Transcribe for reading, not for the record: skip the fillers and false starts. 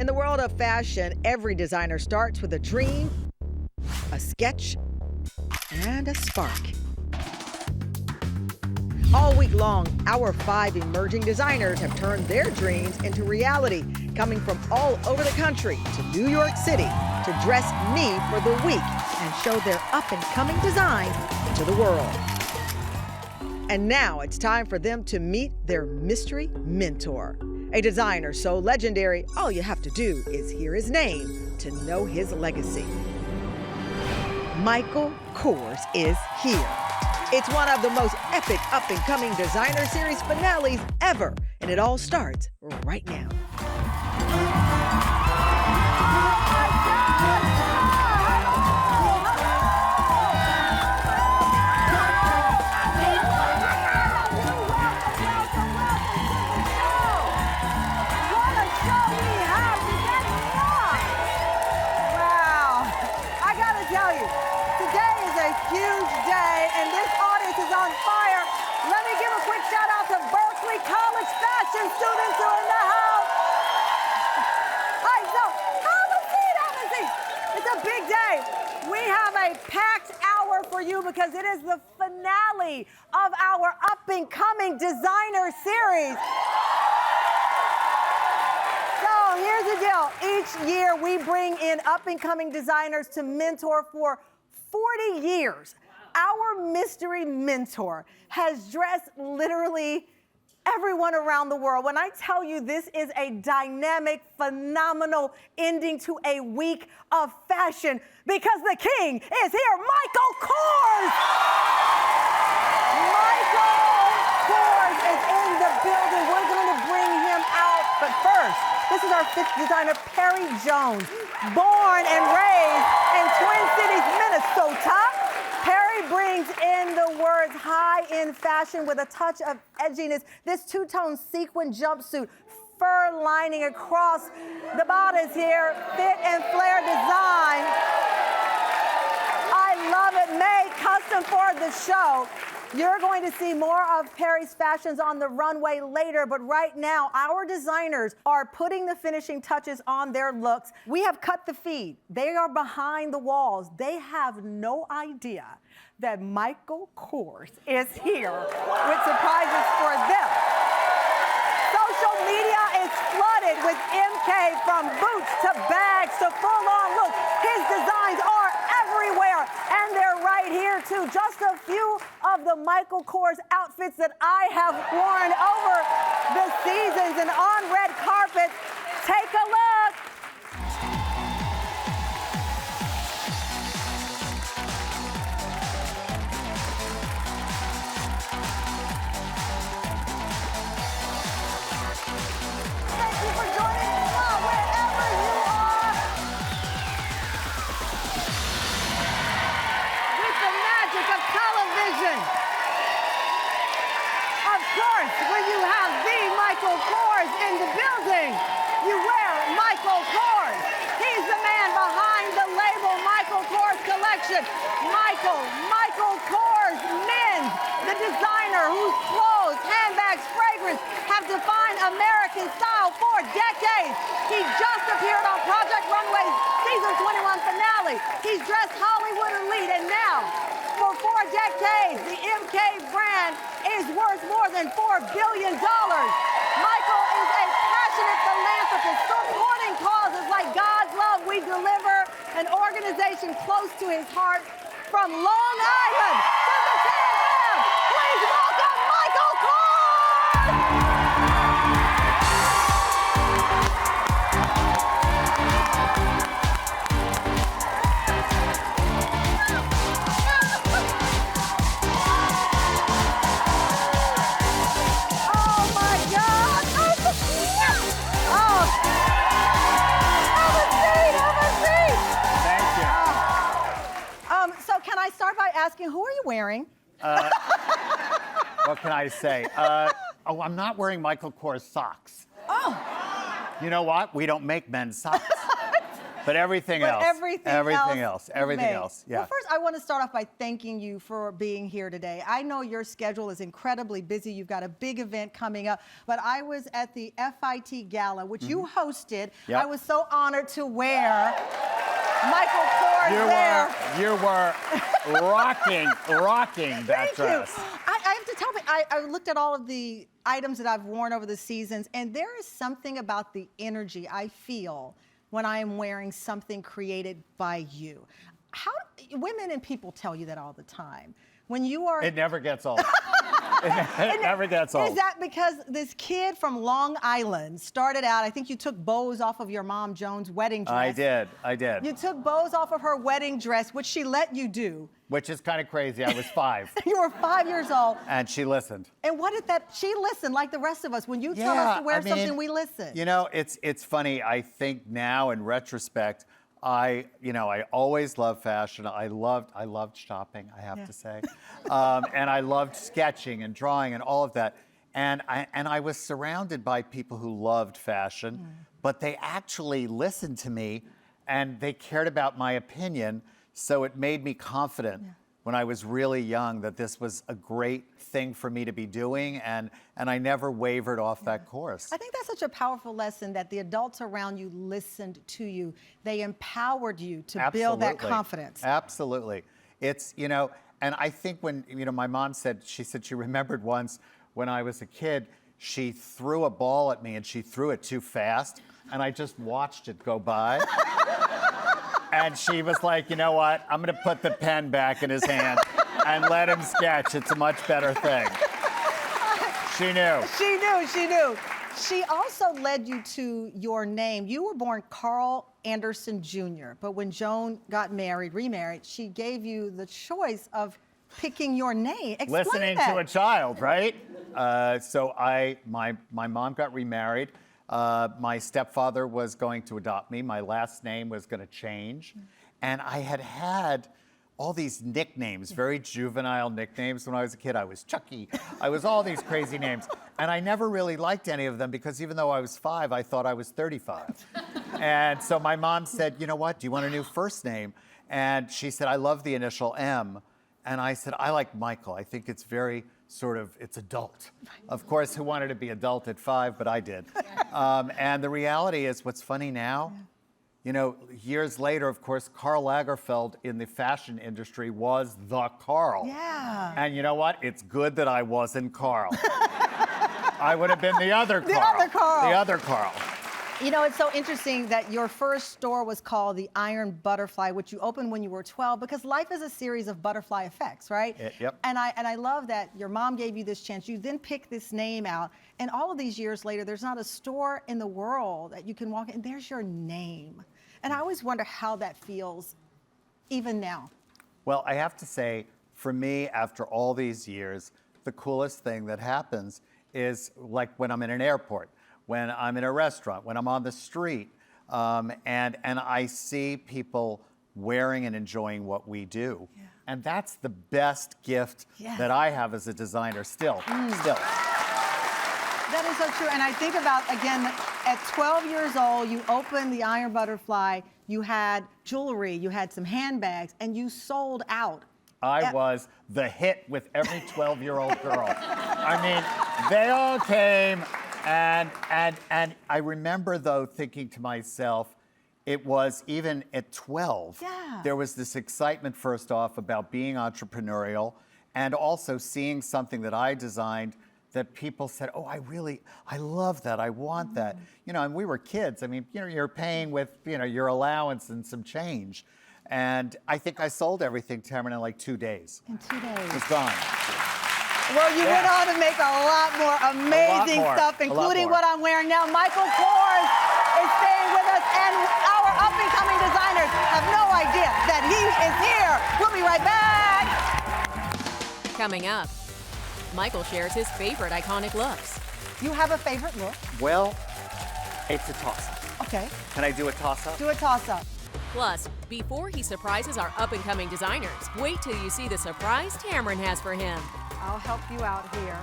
In the world of fashion, every designer starts with a dream, a sketch, and a spark. All week long, our 5 emerging designers have turned their dreams into reality, coming from all over the country to New York City to dress me for the week and show their up-and-coming designs to the world. And now it's time for them to meet their mystery mentor. A designer so legendary, all you have to do is hear his name to know his legacy. Michael Kors is here. It's one of the most epic up-and-coming designer series finales ever, and it all starts right now. Students are in the house. All right, so have a seat. It's a big day. We have a packed hour for you because it is the finale of our up-and-coming designer series. So here's the deal. Each year we bring in up-and-coming designers to mentor for 40 years. Our mystery mentor has dressed literally everyone around the world. When I tell you this is a dynamic, phenomenal ending to a week of fashion because the king is here, Michael Kors! Michael Kors is in the building. We're going to bring him out. But first, this is our 5th designer, Perry Jones, born and raised in Twin Cities, Minnesota. Perry brings in the words high-end fashion with a touch of edginess. This two-tone sequin jumpsuit, fur lining across the bodice here, fit and flare design. I love it, made custom for the show. You're going to see more of Perry's fashions on the runway later, but right now, our designers are putting the finishing touches on their looks. We have cut the feed. They are behind the walls. They have no idea that Michael Kors is here with surprises for them. Social media is flooded with MK, from boots to bags to full-on looks. His designs are everywhere, and they're right here too. Just a few of the Michael Kors outfits that I have worn over the seasons and on red carpet. Take a look. Thank you for joining us wherever you are. With the magic of television. Of course, when you have the Michael Kors in the building, you wear Michael Kors. He's the man behind the label Michael Kors Collection. Michael Kors Men's, the designer whose clothes, handbags, fragrance have defined American style for decades. He just appeared on Project Runway's Season 21 finale. He's dressed Hollywood elite, and now, for 4 decades, the MK brand is worth more than $4 billion. Michael is a passionate philanthropist supporting causes like God's Love We Deliver, an organization close to his heart. From Long Island to the Tam Fam, please welcome Michael Kors! Oh my God! Oh, have a seat! Thank you. So can I start by asking, who are you wearing? What can I say? I'm not wearing Michael Kors socks. Oh. You know what? We don't make men's socks. But everything else. Everything else. Yeah. Well, first, I want to start off by thanking you for being here today. I know your schedule is incredibly busy. You've got a big event coming up. But I was at the FIT Gala, which you hosted. Yep. I was so honored to wear Michael Kors there. You were rocking that dress. I have to tell you, I looked at all of the items that I've worn over the seasons, and there is something about the energy I feel when I am wearing something created by you. Women and people tell you that all the time. When you are... It never gets old. It never gets old. Is that because this kid from Long Island started out, I think you took bows off of your mom, Joan's wedding dress. I did. You took bows off of her wedding dress, which she let you do. Which is kind of crazy. I was 5. You were 5 years old. And she listened. And what did that, she listened like the rest of us. When you tell us to wear something, we listen. You know, it's funny. I think now in retrospect, I always loved fashion. I loved shopping, I have to say. And I loved sketching and drawing and all of that. And I was surrounded by people who loved fashion, but they actually listened to me and they cared about my opinion. So it made me confident when I was really young that this was a great thing for me to be doing, and I never wavered off that course. I think that's such a powerful lesson, that the adults around you listened to you. They empowered you to build that confidence. Absolutely. It's, and I think when, my mom said she remembered once when I was a kid, she threw a ball at me and she threw it too fast, and I just watched it go by. And she was like, you know what? I'm going to put the pen back in his hand and let him sketch. It's a much better thing. She knew. She knew. She also led you to your name. You were born Carl Anderson Jr., but when Joan got remarried, she gave you the choice of picking your name. Explain Listening that. to a child, right? So my mom got remarried. My stepfather was going to adopt me. My last name was going to change. And I had all these nicknames, very juvenile nicknames when I was a kid. I was Chucky. I was all these crazy names. And I never really liked any of them because even though I was 5, I thought I was 35. And so my mom said, you know what, do you want a new first name? And she said, I love the initial M. And I said, I like Michael. I think it's very it's adult. Of course, who wanted to be adult at 5, but I did. And the reality is, what's funny now, years later, of course, Karl Lagerfeld in the fashion industry was the Karl. Yeah. And you know what? It's good that I wasn't Karl. I would have been the other Karl. The other Karl. It's so interesting that your first store was called the Iron Butterfly, which you opened when you were 12, because life is a series of butterfly effects, right? Yep. And I love that your mom gave you this chance. You then picked this name out, and all of these years later, there's not a store in the world that you can walk in, and there's your name. And I always wonder how that feels, even now. Well, I have to say, for me, after all these years, the coolest thing that happens is like when I'm in an airport, when I'm in a restaurant, when I'm on the street, and I see people wearing and enjoying what we do. Yeah. And that's the best gift that I have as a designer still. That is so true. And I think about, again, at 12 years old, you opened the Iron Butterfly, you had jewelry, you had some handbags, and you sold out. I was the hit with every 12-year-old girl. I mean, they all came. And I remember, though, thinking to myself, it was even at 12, there was this excitement, first off, about being entrepreneurial, and also seeing something that I designed that people said, oh, I love that, I want that. And we were kids. I mean, you're paying with, your allowance and some change. And I think I sold everything, Tamron, in like 2 days. In 2 days. It was gone. Well, you went on to make a lot more amazing stuff, including what I'm wearing now. Michael Kors is staying with us, and our up-and-coming designers have no idea that he is here. We'll be right back. Coming up, Michael shares his favorite iconic looks. You have a favorite look? Well, it's a toss-up. Okay. Can I do a toss-up? Do a toss-up. Plus, before he surprises our up-and-coming designers, wait till you see the surprise Tamron has for him. I'll help you out here.